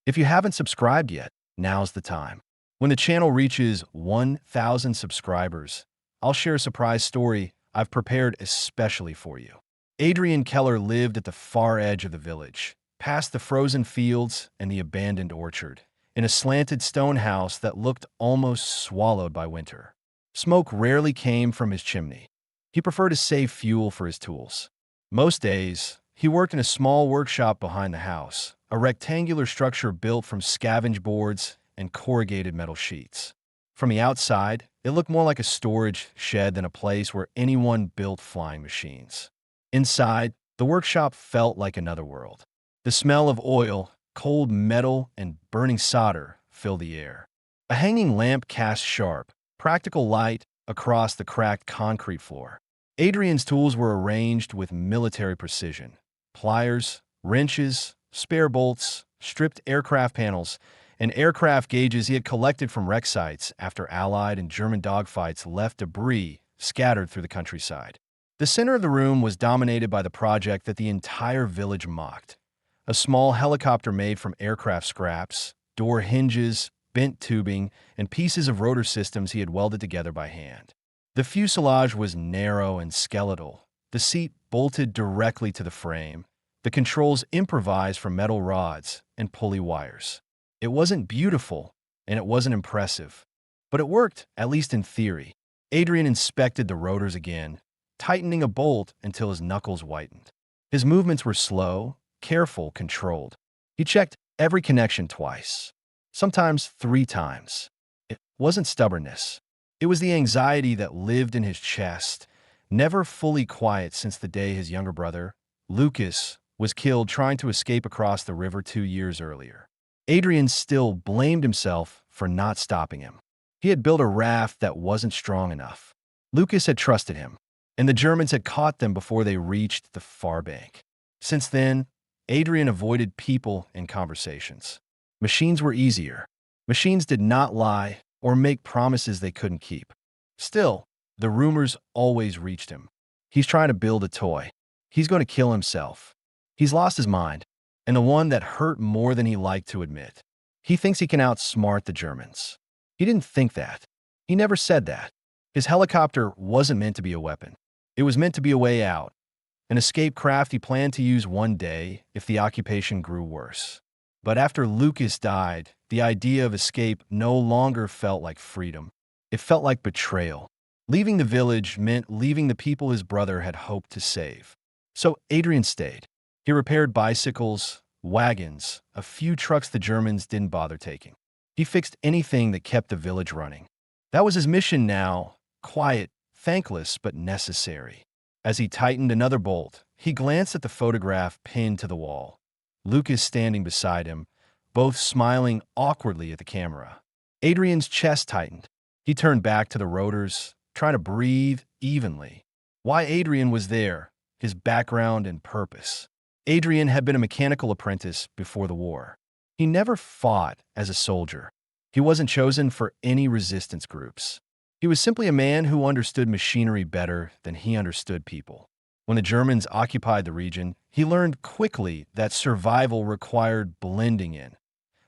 If you haven't subscribed yet, now's the time. When the channel reaches 1,000 subscribers, I'll share a surprise story I've prepared especially for you. Adrian Keller lived at the far edge of the village, past the frozen fields and the abandoned orchard, in a slanted stone house that looked almost swallowed by winter. Smoke rarely came from his chimney. He preferred to save fuel for his tools. Most days, he worked in a small workshop behind the house, a rectangular structure built from scavenge boards and corrugated metal sheets. From the outside, it looked more like a storage shed than a place where anyone built flying machines. Inside, the workshop felt like another world. The smell of oil, cold metal, and burning solder filled the air. A hanging lamp cast sharp, practical light across the cracked concrete floor. Adrian's tools were arranged with military precision. Pliers, wrenches, spare bolts, stripped aircraft panels, and aircraft gauges he had collected from wreck sites after Allied and German dogfights left debris scattered through the countryside. The center of the room was dominated by the project that the entire village mocked. A small helicopter made from aircraft scraps, door hinges, bent tubing, and pieces of rotor systems he had welded together by hand. The fuselage was narrow and skeletal, the seat bolted directly to the frame, the controls improvised from metal rods and pulley wires. It wasn't beautiful, and it wasn't impressive, but it worked, at least in theory. Adrian inspected the rotors again, tightening a bolt until his knuckles whitened. His movements were slow, careful, controlled. He checked every connection twice, sometimes 3 times. It wasn't stubbornness. It was the anxiety that lived in his chest, never fully quiet since the day his younger brother, Lucas, was killed trying to escape across the river 2 years earlier. Adrian still blamed himself for not stopping him. He had built a raft that wasn't strong enough. Lucas had trusted him, and the Germans had caught them before they reached the far bank. Since then, Adrian avoided people and conversations. Machines were easier. Machines did not lie or make promises they couldn't keep. Still, the rumors always reached him. He's trying to build a toy. He's going to kill himself. He's lost his mind, and the one that hurt more than he liked to admit. He thinks he can outsmart the Germans. He didn't think that. He never said that. His helicopter wasn't meant to be a weapon. It was meant to be a way out, an escape craft he planned to use one day if the occupation grew worse. But after Lucas died, the idea of escape no longer felt like freedom. It felt like betrayal. Leaving the village meant leaving the people his brother had hoped to save. So Adrian stayed. He repaired bicycles, wagons, a few trucks the Germans didn't bother taking. He fixed anything that kept the village running. That was his mission now, quiet, thankless, but necessary. As he tightened another bolt, he glanced at the photograph pinned to the wall. Lucas standing beside him, both smiling awkwardly at the camera. Adrian's chest tightened. He turned back to the rotors, trying to breathe evenly. Why Adrian was there, his background and purpose. Adrian had been a mechanical apprentice before the war. He never fought as a soldier. He wasn't chosen for any resistance groups. He was simply a man who understood machinery better than he understood people. When the Germans occupied the region, he learned quickly that survival required blending in,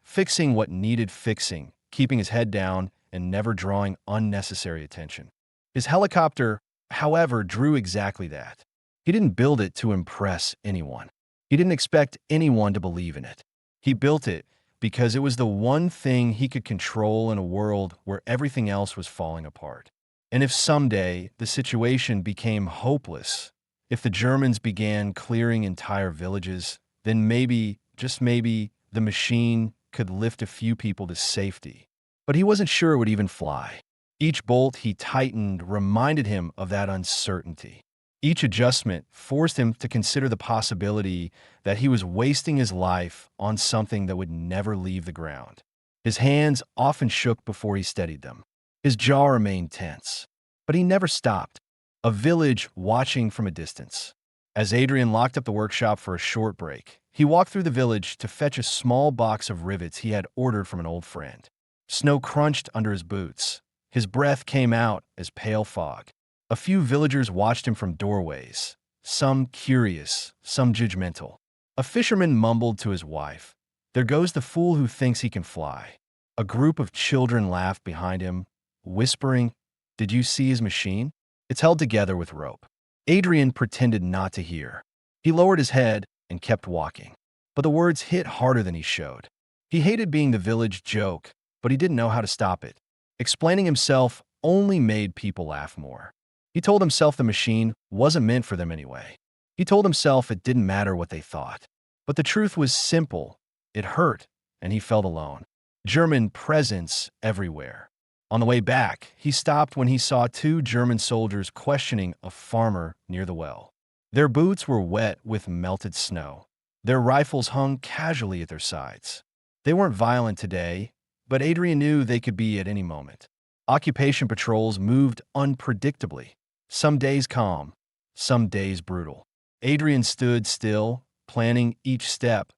fixing what needed fixing, keeping his head down, and never drawing unnecessary attention. His helicopter, however, drew exactly that. He didn't build it to impress anyone. He didn't expect anyone to believe in it. He built it because it was the one thing he could control in a world where everything else was falling apart. And if someday the situation became hopeless, if the Germans began clearing entire villages, then maybe, just maybe, the machine could lift a few people to safety. But he wasn't sure it would even fly. Each bolt he tightened reminded him of that uncertainty. Each adjustment forced him to consider the possibility that he was wasting his life on something that would never leave the ground. His hands often shook before he steadied them. His jaw remained tense, but he never stopped. A village watching from a distance. As Adrian locked up the workshop for a short break, he walked through the village to fetch a small box of rivets he had ordered from an old friend. Snow crunched under his boots. His breath came out as pale fog. A few villagers watched him from doorways, some curious, some judgmental. A fisherman mumbled to his wife, There goes the fool who thinks he can fly. A group of children laughed behind him, whispering, "Did you see his machine? It's held together with rope." Adrian pretended not to hear. He lowered his head and kept walking. But the words hit harder than he showed. He hated being the village joke, but he didn't know how to stop it. Explaining himself only made people laugh more. He told himself the machine wasn't meant for them anyway. He told himself it didn't matter what they thought. But the truth was simple. It hurt, and he felt alone. German presence everywhere. On the way back, he stopped when he saw two German soldiers questioning a farmer near the well. Their boots were wet with melted snow. Their rifles hung casually at their sides. They weren't violent today, but Adrian knew they could be at any moment. Occupation patrols moved unpredictably. Some days calm, some days brutal. Adrian stood still, planning each step,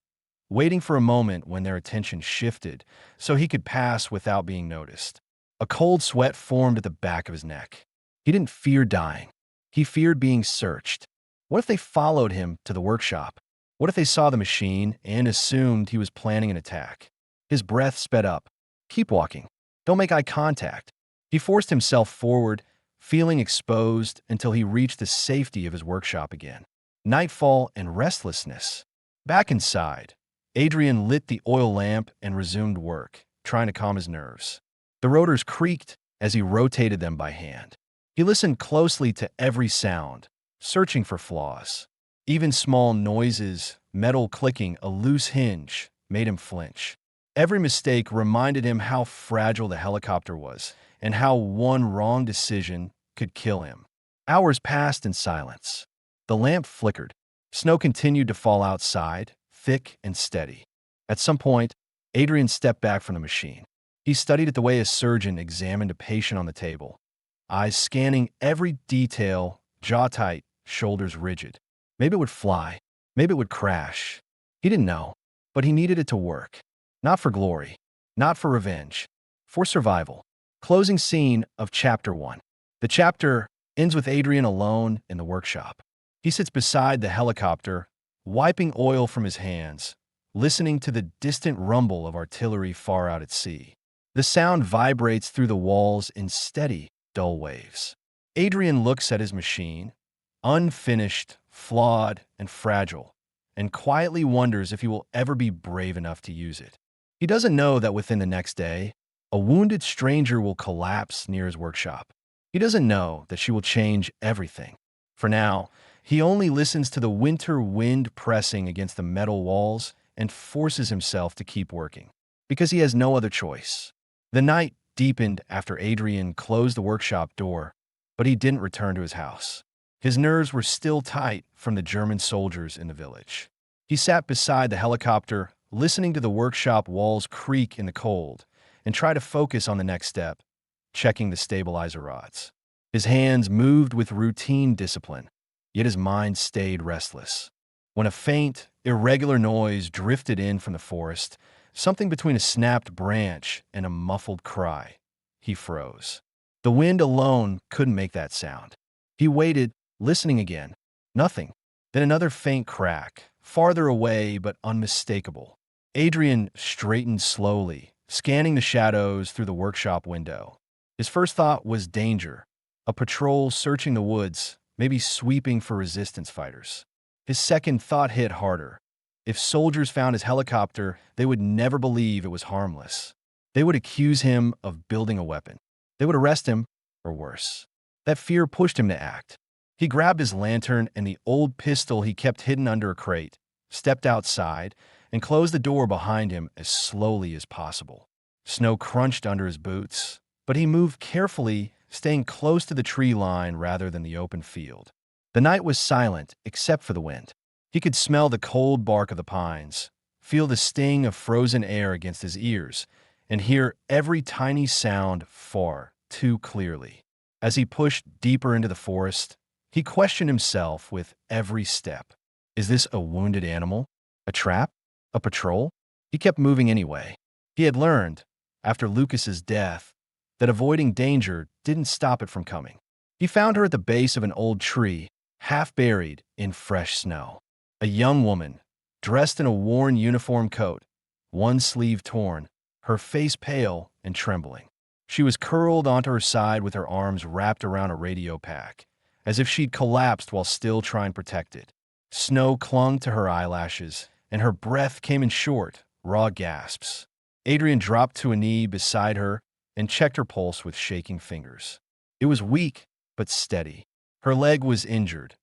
waiting for a moment when their attention shifted so he could pass without being noticed. A cold sweat formed at the back of his neck. He didn't fear dying. He feared being searched. What if they followed him to the workshop? What if they saw the machine and assumed he was planning an attack? His breath sped up. Keep walking. Don't make eye contact. He forced himself forward, feeling exposed until he reached the safety of his workshop again. Nightfall and restlessness. Back inside, Adrian lit the oil lamp and resumed work, trying to calm his nerves. The rotors creaked as he rotated them by hand. He listened closely to every sound, searching for flaws. Even small noises, metal clicking, a loose hinge, made him flinch. Every mistake reminded him how fragile the helicopter was and how one wrong decision could kill him. Hours passed in silence. The lamp flickered. Snow continued to fall outside, thick and steady. At some point, Adrian stepped back from the machine. He studied it the way a surgeon examined a patient on the table, eyes scanning every detail, jaw tight, shoulders rigid. Maybe it would fly. Maybe it would crash. He didn't know, but he needed it to work. Not for glory, not for revenge, for survival. Closing scene of Chapter 1. The chapter ends with Adrian alone in the workshop. He sits beside the helicopter, wiping oil from his hands, listening to the distant rumble of artillery far out at sea. The sound vibrates through the walls in steady, dull waves. Adrian looks at his machine, unfinished, flawed, and fragile, and quietly wonders if he will ever be brave enough to use it. He doesn't know that within the next day, a wounded stranger will collapse near his workshop. He doesn't know that she will change everything. For now, he only listens to the winter wind pressing against the metal walls and forces himself to keep working, because he has no other choice. The night deepened after Adrian closed the workshop door, but he didn't return to his house. His nerves were still tight from the German soldiers in the village. He sat beside the helicopter, listening to the workshop walls creak in the cold, and tried to focus on the next step, checking the stabilizer rods. His hands moved with routine discipline, yet his mind stayed restless. When a faint, irregular noise drifted in from the forest, something between a snapped branch and a muffled cry, he froze. The wind alone couldn't make that sound. He waited, listening again. Nothing. Then another faint crack, farther away but unmistakable. Adrian straightened slowly, scanning the shadows through the workshop window. His first thought was danger. A patrol searching the woods, maybe sweeping for resistance fighters. His second thought hit harder. If soldiers found his helicopter, they would never believe it was harmless. They would accuse him of building a weapon. They would arrest him, or worse. That fear pushed him to act. He grabbed his lantern and the old pistol he kept hidden under a crate, stepped outside, and closed the door behind him as slowly as possible. Snow crunched under his boots, but he moved carefully, staying close to the tree line rather than the open field. The night was silent except for the wind. He could smell the cold bark of the pines, feel the sting of frozen air against his ears, and hear every tiny sound far too clearly. As he pushed deeper into the forest, he questioned himself with every step. Is this a wounded animal? A trap? A patrol? He kept moving anyway. He had learned, after Lucas's death, that avoiding danger didn't stop it from coming. He found her at the base of an old tree, half buried in fresh snow. A young woman, dressed in a worn uniform coat, one sleeve torn, her face pale and trembling. She was curled onto her side with her arms wrapped around a radio pack, as if she'd collapsed while still trying to protect it. Snow clung to her eyelashes, and her breath came in short, raw gasps. Adrian dropped to a knee beside her and checked her pulse with shaking fingers. It was weak, but steady. Her leg was injured,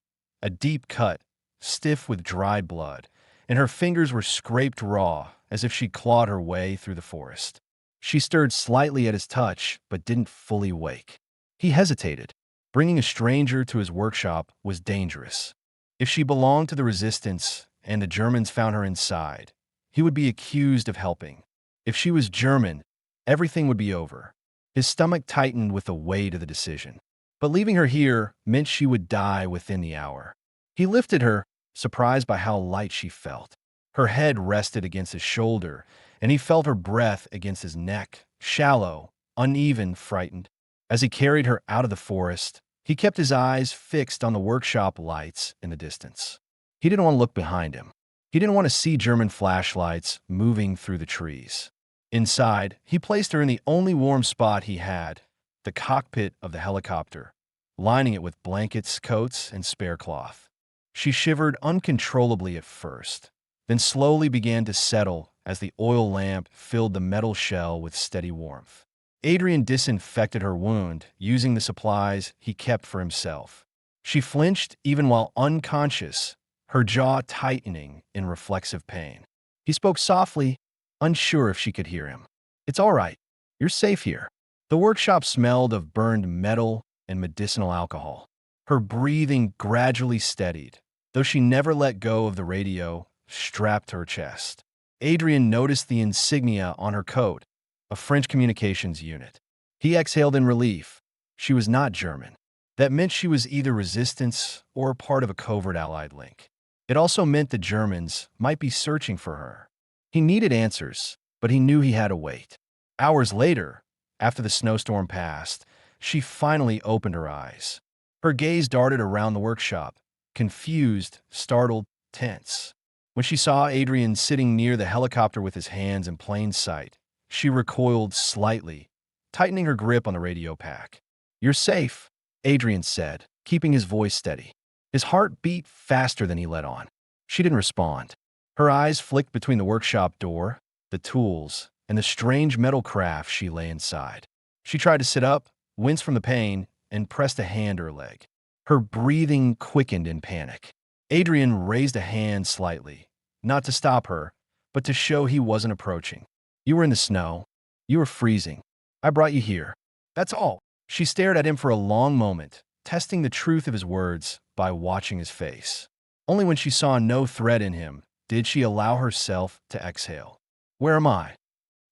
a deep cut, stiff with dried blood, and her fingers were scraped raw as if she clawed her way through the forest. She stirred slightly at his touch, but didn't fully wake. He hesitated. Bringing a stranger to his workshop was dangerous. If she belonged to the resistance and the Germans found her inside, he would be accused of helping. If she was German, everything would be over. His stomach tightened with the weight of the decision. But leaving her here meant she would die within the hour. He lifted her, surprised by how light she felt. Her head rested against his shoulder, and he felt her breath against his neck, shallow, uneven, frightened. As he carried her out of the forest, he kept his eyes fixed on the workshop lights in the distance. He didn't want to look behind him. He didn't want to see German flashlights moving through the trees. Inside, he placed her in the only warm spot he had, the cockpit of the helicopter, lining it with blankets, coats, and spare cloth. She shivered uncontrollably at first, then slowly began to settle as the oil lamp filled the metal shell with steady warmth. Adrian disinfected her wound using the supplies he kept for himself. She flinched even while unconscious, her jaw tightening in reflexive pain. He spoke softly, unsure if she could hear him. "It's all right. You're safe here." The workshop smelled of burned metal and medicinal alcohol. Her breathing gradually steadied, though she never let go of the radio strapped to her chest. Adrian noticed the insignia on her coat, a French communications unit. He exhaled in relief. She was not German. That meant she was either resistance or part of a covert Allied link. It also meant the Germans might be searching for her. He needed answers, but he knew he had to wait. Hours later, after the snowstorm passed, she finally opened her eyes. Her gaze darted around the workshop, confused, startled, tense. When she saw Adrian sitting near the helicopter with his hands in plain sight, she recoiled slightly, tightening her grip on the radio pack. "You're safe," Adrian said, keeping his voice steady. His heart beat faster than he let on. She didn't respond. Her eyes flicked between the workshop door, the tools, and the strange metal craft she lay inside. She tried to sit up, winced from the pain, and pressed a hand to her leg. Her breathing quickened in panic. Adrian raised a hand slightly, not to stop her, but to show he wasn't approaching. "You were in the snow. You were freezing. I brought you here. That's all." She stared at him for a long moment, testing the truth of his words by watching his face. Only when she saw no threat in him did she allow herself to exhale. "Where am I?"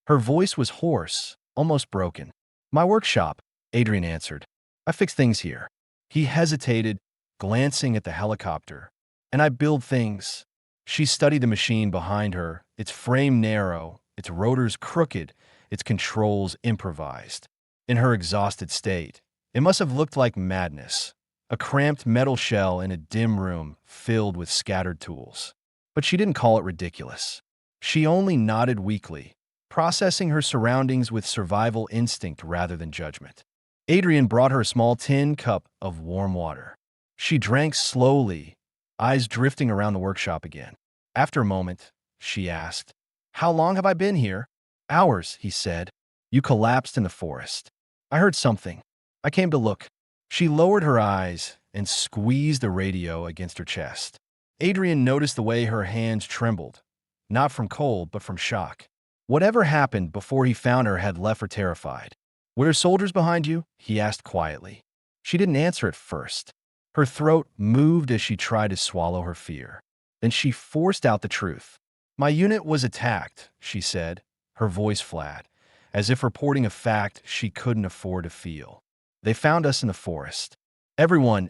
Her voice was hoarse, almost broken. "My workshop," Adrian answered. "I fix things here." He hesitated, glancing at the helicopter. "And I build things." She studied the machine behind her, its frame narrow, its rotors crooked, its controls improvised. In her exhausted state, it must have looked like madness, a cramped metal shell in a dim room filled with scattered tools. But she didn't call it ridiculous. She only nodded weakly, processing her surroundings with survival instinct rather than judgment. Adrian brought her a small tin cup of warm water. She drank slowly, eyes drifting around the workshop again. After a moment, she asked, "How long have I been here?" "Hours," he said. "You collapsed in the forest. I heard something. I came to look." She lowered her eyes and squeezed the radio against her chest. Adrian noticed the way her hands trembled, not from cold, but from shock. Whatever happened before he found her had left her terrified. "Were there soldiers behind you?" he asked quietly. She didn't answer at first. Her throat moved as she tried to swallow her fear. Then she forced out the truth. "My unit was attacked," she said, her voice flat, as if reporting a fact she couldn't afford to feel. "They found us in the forest. Everyone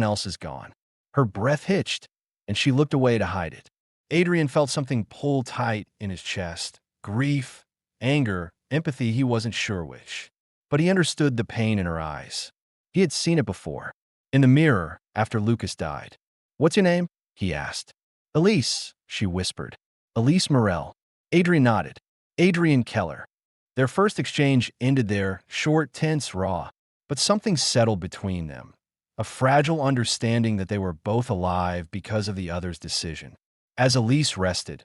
else is gone." Her breath hitched, and she looked away to hide it. Adrian felt something pull tight in his chest. Grief, anger, empathy, he wasn't sure which. But he understood the pain in her eyes. He had seen it before. In the mirror, after Lucas died. "What's your name?" he asked. "Elise," she whispered. "Elise Morel." Adrian nodded. Adrian Keller. Their first exchange ended there, short, tense, raw. But something settled between them. A fragile understanding that they were both alive because of the other's decision. As Elise rested,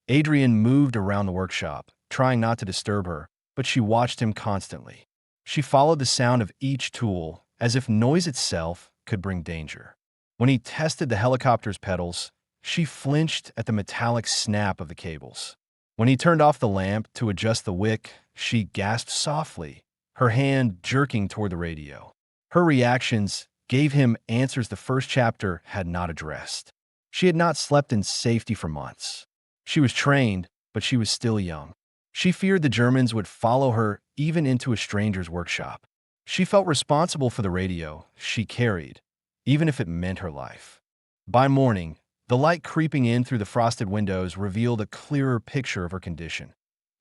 Adrian moved around the workshop, trying not to disturb her, but she watched him constantly. She followed the sound of each tool, as if noise itself could bring danger. When he tested the helicopter's pedals, she flinched at the metallic snap of the cables. When he turned off the lamp to adjust the wick, she gasped softly, her hand jerking toward the radio. Her reactions gave him answers the first chapter had not addressed. She had not slept in safety for months. She was trained, but she was still young. She feared the Germans would follow her even into a stranger's workshop. She felt responsible for the radio she carried, even if it meant her life. By morning, the light creeping in through the frosted windows revealed a clearer picture of her condition.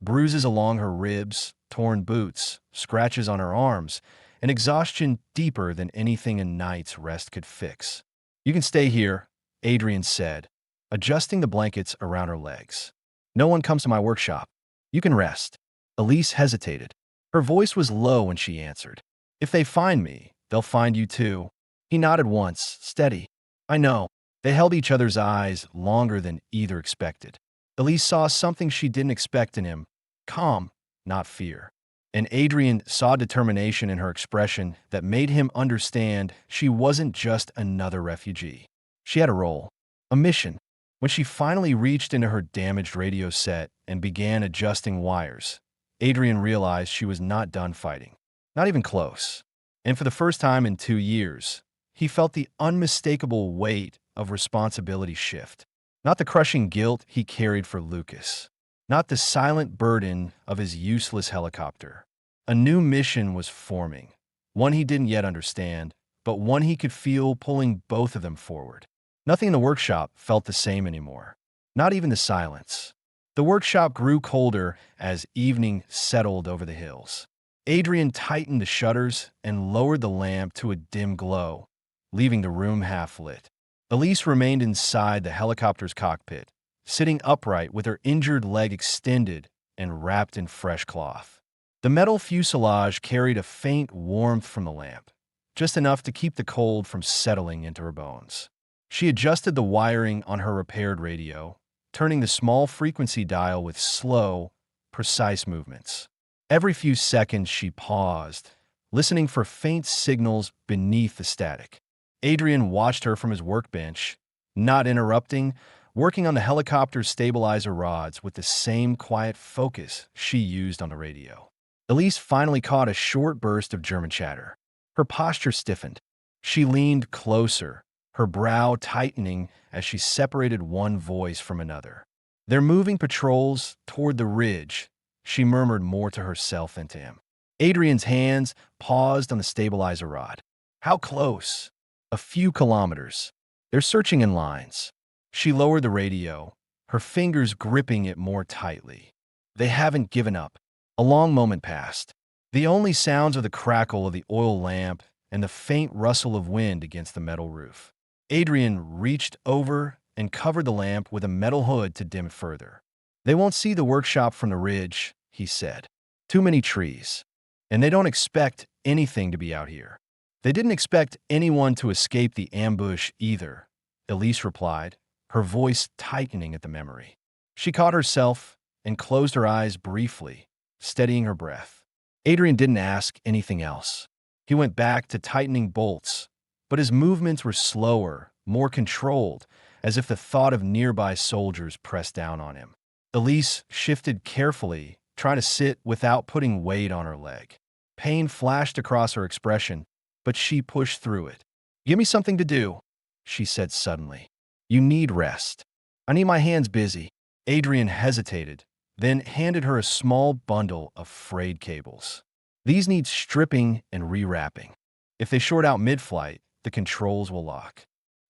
Bruises along her ribs, torn boots, scratches on her arms, and exhaustion deeper than anything a night's rest could fix. "You can stay here," Adrian said, adjusting the blankets around her legs. "No one comes to my workshop. You can rest." Elise hesitated. Her voice was low when she answered. "If they find me, they'll find you too." He nodded once, steady. "I know." They held each other's eyes longer than either expected. Elise saw something she didn't expect in him, calm, not fear. And Adrian saw determination in her expression that made him understand she wasn't just another refugee. She had a role, a mission. When she finally reached into her damaged radio set and began adjusting wires, Adrian realized she was not done fighting, not even close. And for the first time in 2 years, he felt the unmistakable weight of responsibility shift. Not the crushing guilt he carried for Lucas. Not the silent burden of his useless helicopter. A new mission was forming, one he didn't yet understand, but one he could feel pulling both of them forward. Nothing in the workshop felt the same anymore. Not even the silence. The workshop grew colder as evening settled over the hills. Adrian tightened the shutters and lowered the lamp to a dim glow, leaving the room half-lit. Elise remained inside the helicopter's cockpit, sitting upright with her injured leg extended and wrapped in fresh cloth. The metal fuselage carried a faint warmth from the lamp, just enough to keep the cold from settling into her bones. She adjusted the wiring on her repaired radio, turning the small frequency dial with slow, precise movements. Every few seconds she paused, listening for faint signals beneath the static. Adrian watched her from his workbench, not interrupting, working on the helicopter's stabilizer rods with the same quiet focus she used on the radio. Elise finally caught a short burst of German chatter. Her posture stiffened. She leaned closer, her brow tightening as she separated one voice from another. "They're moving patrols toward the ridge," she murmured more to herself than to him. Adrian's hands paused on the stabilizer rod. "How close?" "A few kilometers. They're searching in lines." She lowered the radio, her fingers gripping it more tightly. "They haven't given up." A long moment passed. The only sounds are the crackle of the oil lamp and the faint rustle of wind against the metal roof. Adrian reached over and covered the lamp with a metal hood to dim it further. "They won't see the workshop from the ridge," he said. "Too many trees. And they don't expect anything to be out here." "They didn't expect anyone to escape the ambush either," Elise replied, her voice tightening at the memory. She caught herself and closed her eyes briefly, steadying her breath. Adrian didn't ask anything else. He went back to tightening bolts, but his movements were slower, more controlled, as if the thought of nearby soldiers pressed down on him. Elise shifted carefully, trying to sit without putting weight on her leg. Pain flashed across her expression, but she pushed through it. "Give me something to do," she said suddenly. "You need rest." "I need my hands busy." Adrian hesitated, then handed her a small bundle of frayed cables. "These need stripping and rewrapping. If they short out mid-flight, the controls will lock."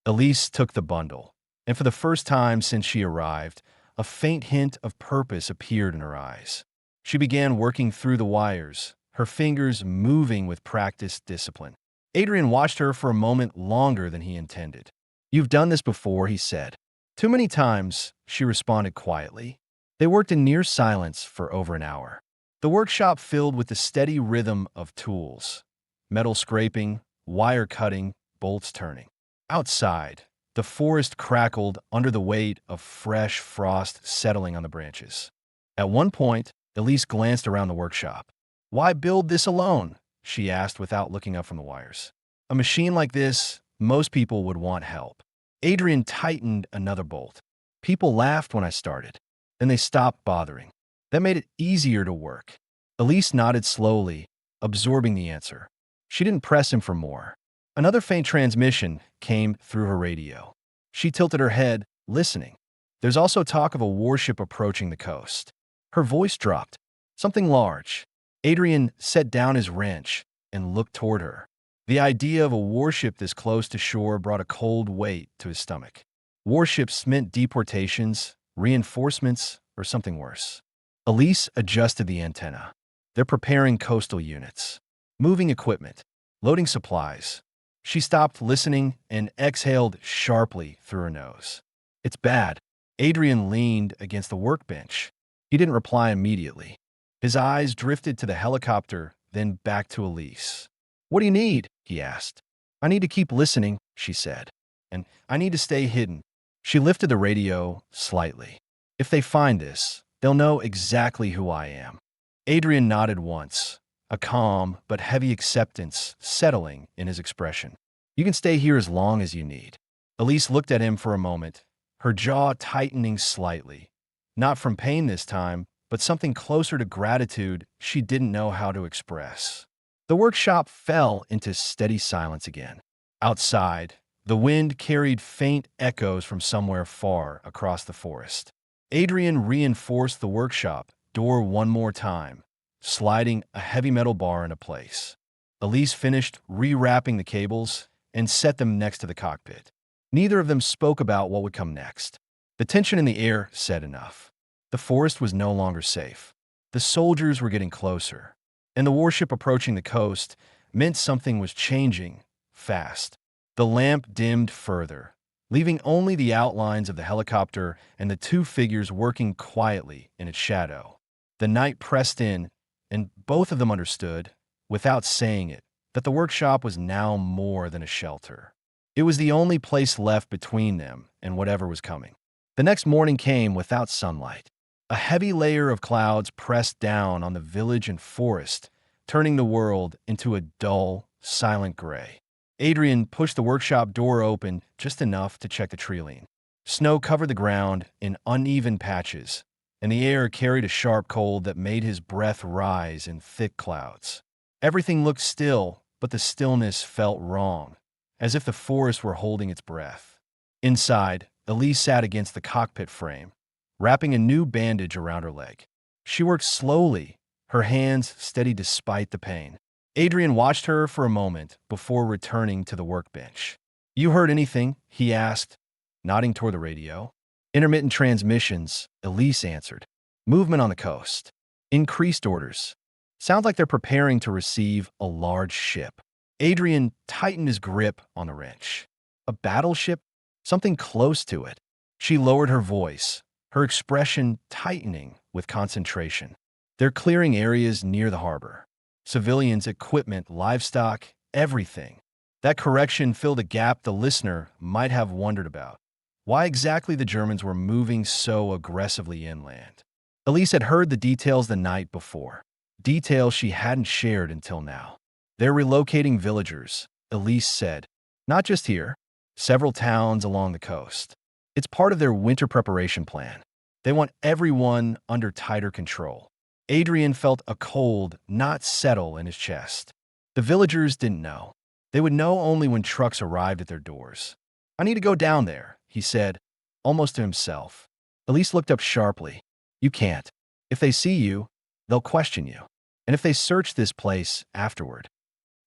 Elise took the bundle, and for the first time since she arrived, a faint hint of purpose appeared in her eyes. She began working through the wires, her fingers moving with practiced discipline. Adrian watched her for a moment longer than he intended. "You've done this before," he said. "Too many times," she responded quietly. They worked in near silence for over an hour. The workshop filled with the steady rhythm of tools, metal scraping, wire cutting, bolts turning. Outside, the forest crackled under the weight of fresh frost settling on the branches. At one point, Elise glanced around the workshop. "Why build this alone?" she asked without looking up from the wires. "A machine like this, most people would want help." Adrian tightened another bolt. "People laughed when I started. Then they stopped bothering. That made it easier to work." Elise nodded slowly, absorbing the answer. She didn't press him for more. Another faint transmission came through her radio. She tilted her head, listening. "There's also talk of a warship approaching the coast." Her voice dropped. "Something large." Adrian set down his wrench and looked toward her. The idea of a warship this close to shore brought a cold weight to his stomach. Warships meant deportations, reinforcements, or something worse. Elise adjusted the antenna. "They're preparing coastal units, moving equipment, loading supplies." She stopped listening and exhaled sharply through her nose. "It's bad." Adrian leaned against the workbench. He didn't reply immediately. His eyes drifted to the helicopter, then back to Elise. "What do you need?" he asked. "I need to keep listening," she said. "And I need to stay hidden." She lifted the radio slightly. "If they find this, they'll know exactly who I am." Adrian nodded once, a calm but heavy acceptance settling in his expression. "You can stay here as long as you need." Elise looked at him for a moment, her jaw tightening slightly. Not from pain this time, but something closer to gratitude she didn't know how to express. The workshop fell into steady silence again. Outside, the wind carried faint echoes from somewhere far across the forest. Adrian reinforced the workshop door one more time, sliding a heavy metal bar into place. Elise finished rewrapping the cables and set them next to the cockpit. Neither of them spoke about what would come next. The tension in the air said enough. The forest was no longer safe. The soldiers were getting closer, and the warship approaching the coast meant something was changing fast. The lamp dimmed further, leaving only the outlines of the helicopter and the two figures working quietly in its shadow. The night pressed in, and both of them understood, without saying it, that the workshop was now more than a shelter. It was the only place left between them and whatever was coming. The next morning came without sunlight. A heavy layer of clouds pressed down on the village and forest, turning the world into a dull, silent gray. Adrian pushed the workshop door open just enough to check the tree. Snow covered the ground in uneven patches, and the air carried a sharp cold that made his breath rise in thick clouds. Everything looked still, but the stillness felt wrong, as if the forest were holding its breath. Inside, Elise sat against the cockpit frame, wrapping a new bandage around her leg. She worked slowly, her hands steady despite the pain. Adrian watched her for a moment before returning to the workbench. "You heard anything?" he asked, nodding toward the radio. "Intermittent transmissions," Elise answered. "Movement on the coast. Increased orders. Sounds like they're preparing to receive a large ship." Adrian tightened his grip on the wrench. "A battleship? Something close to it." She lowered her voice, her expression tightening with concentration. "They're clearing areas near the harbor. Civilians, equipment, livestock, everything." That correction filled a gap the listener might have wondered about. Why exactly the Germans were moving so aggressively inland? Elise had heard the details the night before, details she hadn't shared until now. "They're relocating villagers," Elise said. "Not just here, several towns along the coast. It's part of their winter preparation plan. They want everyone under tighter control." Adrian felt a cold knot settle in his chest. The villagers didn't know. They would know only when trucks arrived at their doors. "I need to go down there," he said, almost to himself. Elise looked up sharply. "You can't. If they see you, they'll question you. And if they search this place afterward."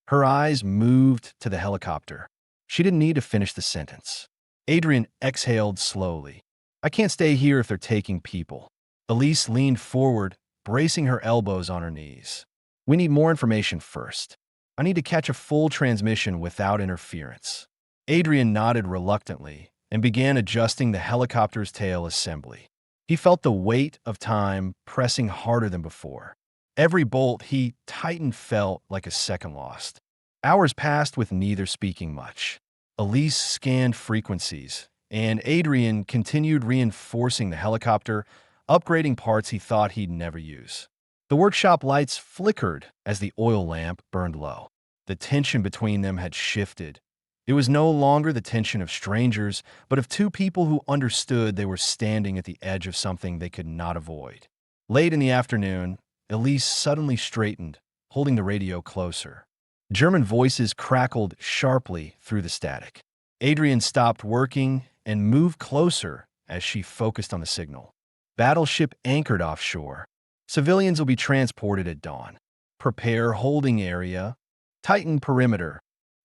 Her eyes moved to the helicopter. She didn't need to finish the sentence. Adrian exhaled slowly. "I can't stay here if they're taking people." Elise leaned forward, bracing her elbows on her knees. "We need more information first. I need to catch a full transmission without interference." Adrian nodded reluctantly and began adjusting the helicopter's tail assembly. He felt the weight of time pressing harder than before. Every bolt he tightened felt like a second lost. Hours passed with neither speaking much. Elise scanned frequencies, and Adrian continued reinforcing the helicopter, upgrading parts he thought he'd never use. The workshop lights flickered as the oil lamp burned low. The tension between them had shifted. It was no longer the tension of strangers, but of two people who understood they were standing at the edge of something they could not avoid. Late in the afternoon, Elise suddenly straightened, holding the radio closer. German voices crackled sharply through the static. Adrian stopped working and moved closer as she focused on the signal. Battleship anchored offshore. Civilians will be transported at dawn. Prepare holding area. Tighten perimeter.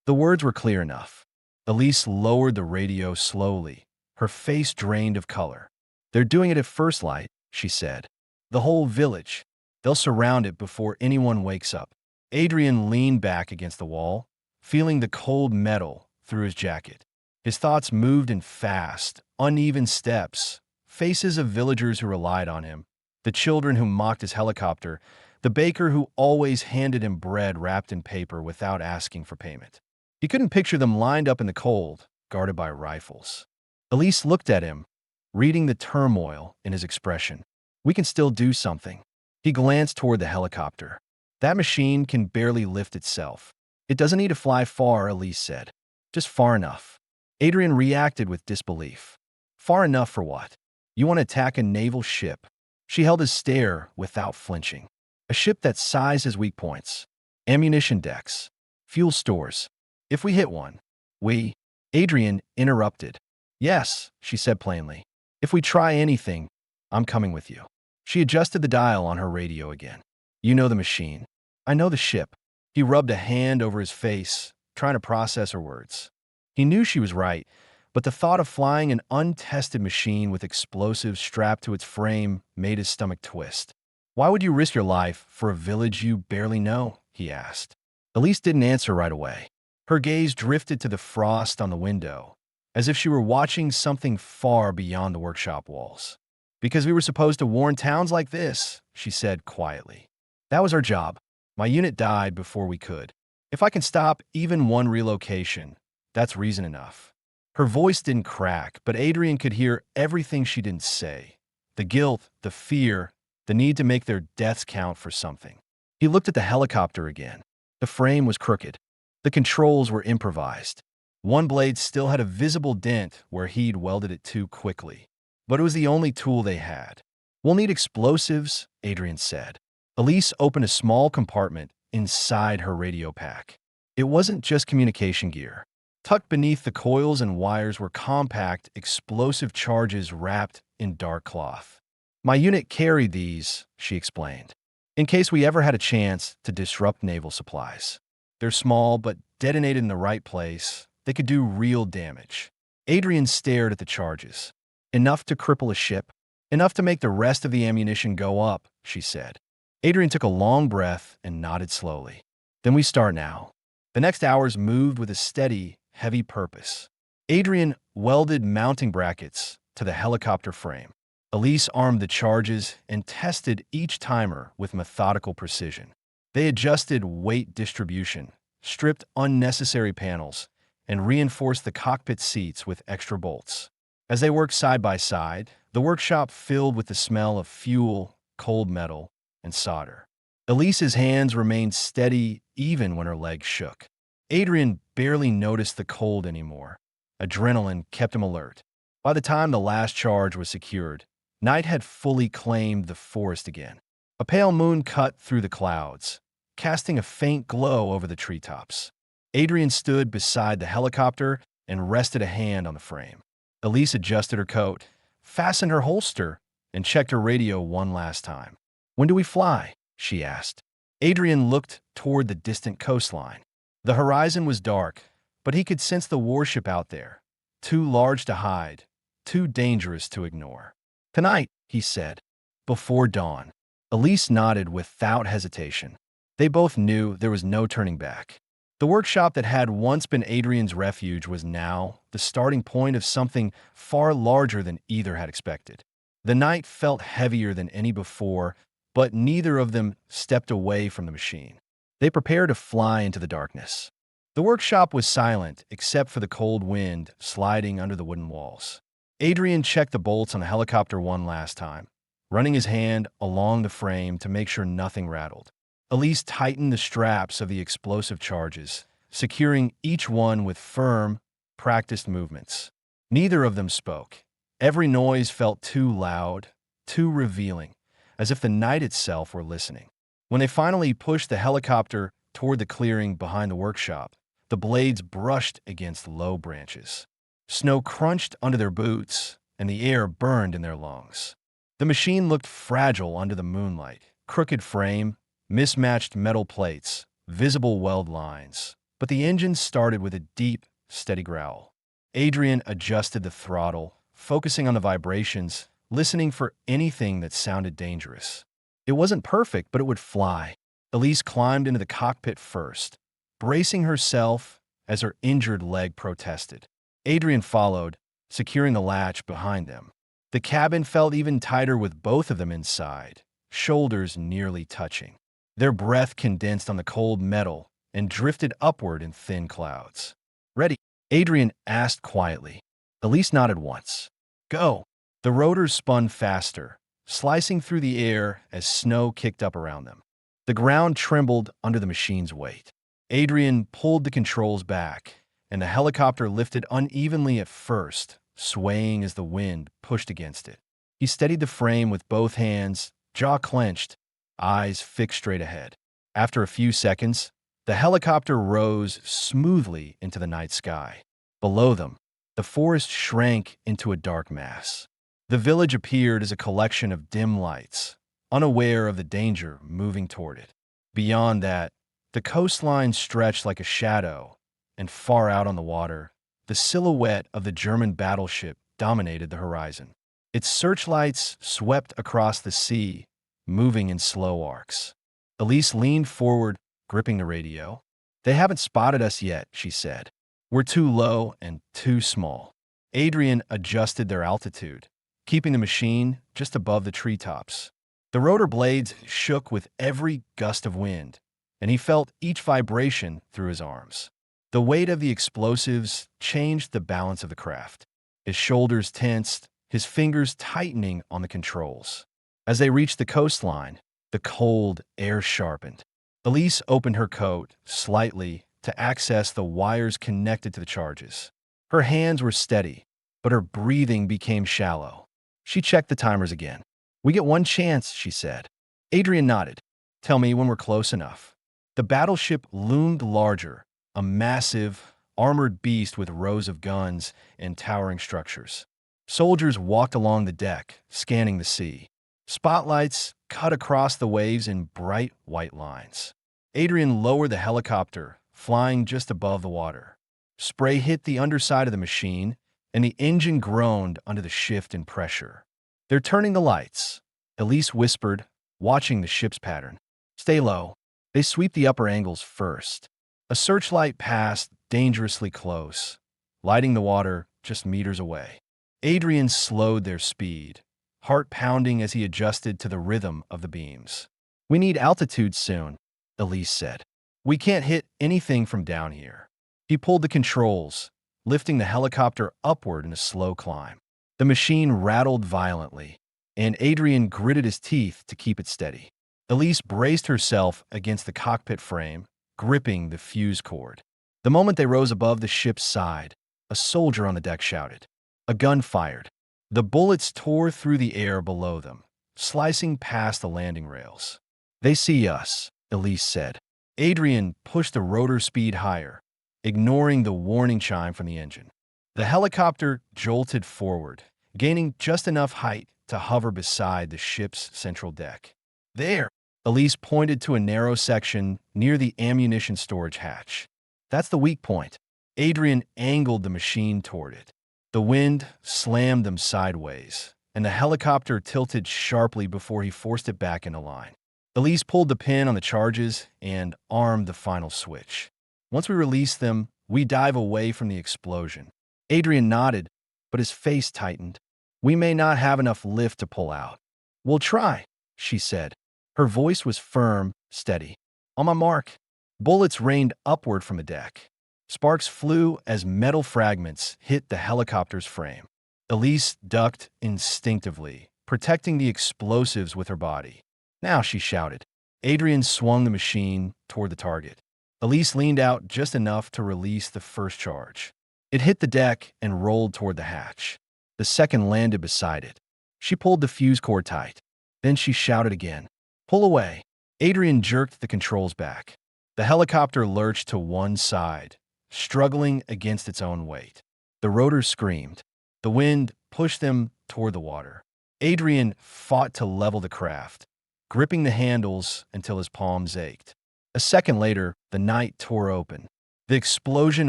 The words were clear enough. Elise lowered the radio slowly, her face drained of color. They're doing it at first light, she said. The whole village. They'll surround it before anyone wakes up. Adrian leaned back against the wall, feeling the cold metal through his jacket. His thoughts moved in fast, uneven steps, faces of villagers who relied on him, the children who mocked his helicopter, the baker who always handed him bread wrapped in paper without asking for payment. He couldn't picture them lined up in the cold, guarded by rifles. Elise looked at him, reading the turmoil in his expression. We can still do something. He glanced toward the helicopter. That machine can barely lift itself. It doesn't need to fly far, Elise said. Just far enough. Adrian reacted with disbelief. Far enough for what? You want to attack a naval ship? She held his stare without flinching. A ship that size has weak points. Ammunition decks. Fuel stores. If we hit one, we... Adrian interrupted. Yes, she said plainly. If we try anything, I'm coming with you. She adjusted the dial on her radio again. You know the machine. I know the ship. He rubbed a hand over his face, trying to process her words. He knew she was right, but the thought of flying an untested machine with explosives strapped to its frame made his stomach twist. Why would you risk your life for a village you barely know? He asked. Elise didn't answer right away. Her gaze drifted to the frost on the window, as if she were watching something far beyond the workshop walls. Because we were supposed to warn towns like this, she said quietly. That was our job. My unit died before we could. If I can stop even one relocation, that's reason enough. Her voice didn't crack, but Adrian could hear everything she didn't say. The guilt, the fear, the need to make their deaths count for something. He looked at the helicopter again. The frame was crooked. The controls were improvised. One blade still had a visible dent where he'd welded it too quickly. But it was the only tool they had. We'll need explosives, Adrian said. Elise opened a small compartment inside her radio pack. It wasn't just communication gear. Tucked beneath the coils and wires were compact, explosive charges wrapped in dark cloth. My unit carried these, she explained, in case we ever had a chance to disrupt naval supplies. They're small, but detonated in the right place, they could do real damage. Adrian stared at the charges. Enough to cripple a ship, enough to make the rest of the ammunition go up, she said. Adrian took a long breath and nodded slowly. Then we start now. The next hours moved with a steady, heavy purpose. Adrian welded mounting brackets to the helicopter frame. Elise armed the charges and tested each timer with methodical precision. They adjusted weight distribution, stripped unnecessary panels, and reinforced the cockpit seats with extra bolts. As they worked side by side, the workshop filled with the smell of fuel, cold metal, and solder. Elise's hands remained steady even when her legs shook. Adrian barely noticed the cold anymore. Adrenaline kept him alert. By the time the last charge was secured, night had fully claimed the forest again. A pale moon cut through the clouds, casting a faint glow over the treetops. Adrian stood beside the helicopter and rested a hand on the frame. Elise adjusted her coat, fastened her holster, and checked her radio one last time. When do we fly? She asked. Adrian looked toward the distant coastline. The horizon was dark, but he could sense the warship out there, too large to hide, too dangerous to ignore. Tonight, he said, before dawn. Elise nodded without hesitation. They both knew there was no turning back. The workshop that had once been Adrian's refuge was now the starting point of something far larger than either had expected. The night felt heavier than any before, but neither of them stepped away from the machine. They prepared to fly into the darkness. The workshop was silent, except for the cold wind sliding under the wooden walls. Adrian checked the bolts on the helicopter one last time, running his hand along the frame to make sure nothing rattled. Elise tightened the straps of the explosive charges, securing each one with firm, practiced movements. Neither of them spoke. Every noise felt too loud, too revealing, as if the night itself were listening. When they finally pushed the helicopter toward the clearing behind the workshop, the blades brushed against low branches. Snow crunched under their boots, and the air burned in their lungs. The machine looked fragile under the moonlight. Crooked frame, mismatched metal plates, visible weld lines. But the engine started with a deep, steady growl. Adrian adjusted the throttle, focusing on the vibrations, listening for anything that sounded dangerous. It wasn't perfect, but it would fly. Elise climbed into the cockpit first, bracing herself as her injured leg protested. Adrian followed, securing the latch behind them. The cabin felt even tighter with both of them inside, shoulders nearly touching. Their breath condensed on the cold metal and drifted upward in thin clouds. "Ready?" Adrian asked quietly. Elise nodded once. "Go." The rotors spun faster, slicing through the air as snow kicked up around them. The ground trembled under the machine's weight. Adrian pulled the controls back, and the helicopter lifted unevenly at first, swaying as the wind pushed against it. He steadied the frame with both hands, jaw clenched, eyes fixed straight ahead. After a few seconds, the helicopter rose smoothly into the night sky. Below them, the forest shrank into a dark mass. The village appeared as a collection of dim lights, unaware of the danger moving toward it. Beyond that, the coastline stretched like a shadow, and far out on the water, the silhouette of the German battleship dominated the horizon. Its searchlights swept across the sea, moving in slow arcs. Elise leaned forward, gripping the radio. "They haven't spotted us yet," she said. "We're too low and too small." Adrian adjusted their altitude, keeping the machine just above the treetops. The rotor blades shook with every gust of wind, and he felt each vibration through his arms. The weight of the explosives changed the balance of the craft. His shoulders tensed, his fingers tightening on the controls. As they reached the coastline, the cold air sharpened. Elise opened her coat slightly to access the wires connected to the charges. Her hands were steady, but her breathing became shallow. She checked the timers again. "We get one chance," she said. Adrian nodded. "Tell me when we're close enough." The battleship loomed larger, a massive, armored beast with rows of guns and towering structures. Soldiers walked along the deck, scanning the sea. Spotlights cut across the waves in bright white lines. Adrian lowered the helicopter, flying just above the water. Spray hit the underside of the machine, and the engine groaned under the shift in pressure. "They're turning the lights," Elise whispered, watching the ship's pattern. "Stay low. They sweep the upper angles first." A searchlight passed dangerously close, lighting the water just meters away. Adrian slowed their speed, heart pounding as he adjusted to the rhythm of the beams. "We need altitude soon," Elise said. "We can't hit anything from down here." He pulled the controls, lifting the helicopter upward in a slow climb. The machine rattled violently, and Adrian gritted his teeth to keep it steady. Elise braced herself against the cockpit frame, gripping the fuse cord. The moment they rose above the ship's side, a soldier on the deck shouted. A gun fired. The bullets tore through the air below them, slicing past the landing rails. "They see us," Elise said. Adrian pushed the rotor speed higher, ignoring the warning chime from the engine. The helicopter jolted forward, gaining just enough height to hover beside the ship's central deck. "There!" Elise pointed to a narrow section near the ammunition storage hatch. "That's the weak point." Adrian angled the machine toward it. The wind slammed them sideways, and the helicopter tilted sharply before he forced it back into line. Elise pulled the pin on the charges and armed the final switch. "Once we release them, we dive away from the explosion." Adrian nodded, but his face tightened. We may not have enough lift to pull out. We'll try, she said. Her voice was firm, steady. On my mark. Bullets rained upward from the deck. Sparks flew as metal fragments hit the helicopter's frame. Elise ducked instinctively, protecting the explosives with her body. Now, she shouted. Adrian swung the machine toward the target. Elise leaned out just enough to release the first charge. It hit the deck and rolled toward the hatch. The second landed beside it. She pulled the fuse cord tight. Then she shouted again. Pull away. Adrian jerked the controls back. The helicopter lurched to one side, struggling against its own weight. The rotors screamed. The wind pushed them toward the water. Adrian fought to level the craft, gripping the handles until his palms ached. A second later, the night tore open. The explosion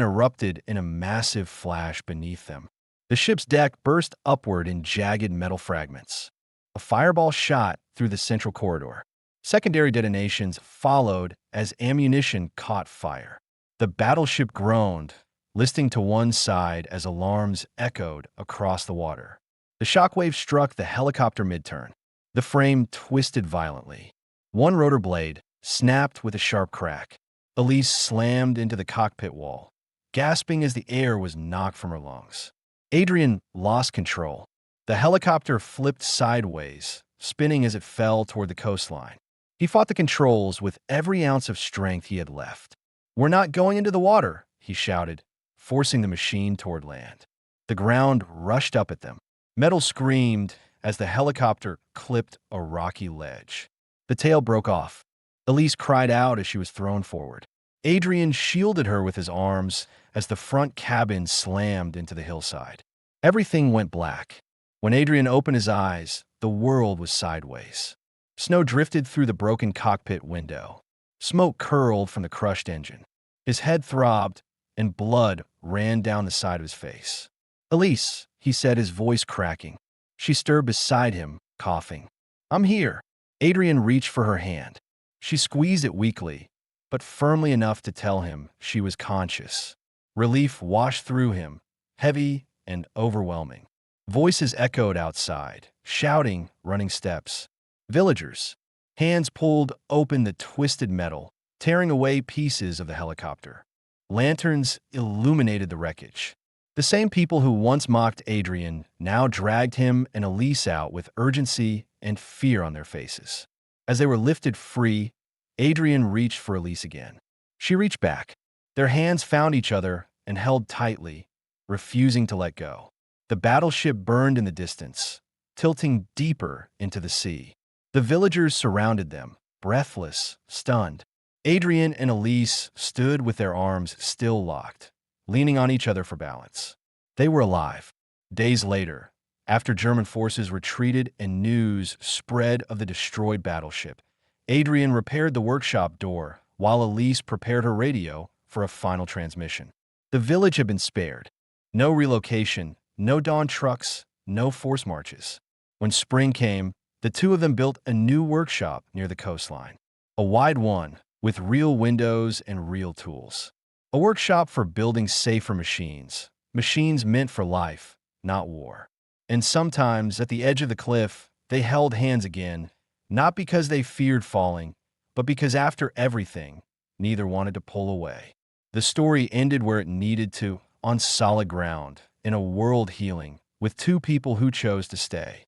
erupted in a massive flash beneath them. The ship's deck burst upward in jagged metal fragments. A fireball shot through the central corridor. Secondary detonations followed as ammunition caught fire. The battleship groaned, listing to one side as alarms echoed across the water. The shockwave struck the helicopter mid-turn. The frame twisted violently. One rotor blade snapped with a sharp crack. Elise slammed into the cockpit wall, gasping as the air was knocked from her lungs. Adrian lost control. The helicopter flipped sideways, spinning as it fell toward the coastline. He fought the controls with every ounce of strength he had left. We're not going into the water, he shouted, forcing the machine toward land. The ground rushed up at them. Metal screamed as the helicopter clipped a rocky ledge. The tail broke off. Elise cried out as she was thrown forward. Adrian shielded her with his arms as the front cabin slammed into the hillside. Everything went black. When Adrian opened his eyes, the world was sideways. Snow drifted through the broken cockpit window. Smoke curled from the crushed engine. His head throbbed, and blood ran down the side of his face. Elise, he said, his voice cracking. She stirred beside him, coughing. I'm here. Adrian reached for her hand. She squeezed it weakly, but firmly enough to tell him she was conscious. Relief washed through him, heavy and overwhelming. Voices echoed outside, shouting, running steps. Villagers. Hands pulled open the twisted metal, tearing away pieces of the helicopter. Lanterns illuminated the wreckage. The same people who once mocked Adrian now dragged him and Elise out with urgency and fear on their faces. As they were lifted free, Adrian reached for Elise again. She reached back. Their hands found each other and held tightly, refusing to let go. The battleship burned in the distance, tilting deeper into the sea. The villagers surrounded them, breathless, stunned. Adrian and Elise stood with their arms still locked, leaning on each other for balance. They were alive. Days later, after German forces retreated and news spread of the destroyed battleship, Adrian repaired the workshop door while Elise prepared her radio for a final transmission. The village had been spared. No relocation, no dawn trucks, no force marches. When spring came, the two of them built a new workshop near the coastline. A wide one, with real windows and real tools. A workshop for building safer machines. Machines meant for life, not war. And sometimes, at the edge of the cliff, they held hands again, not because they feared falling, but because after everything, neither wanted to pull away. The story ended where it needed to, on solid ground, in a world healing, with two people who chose to stay.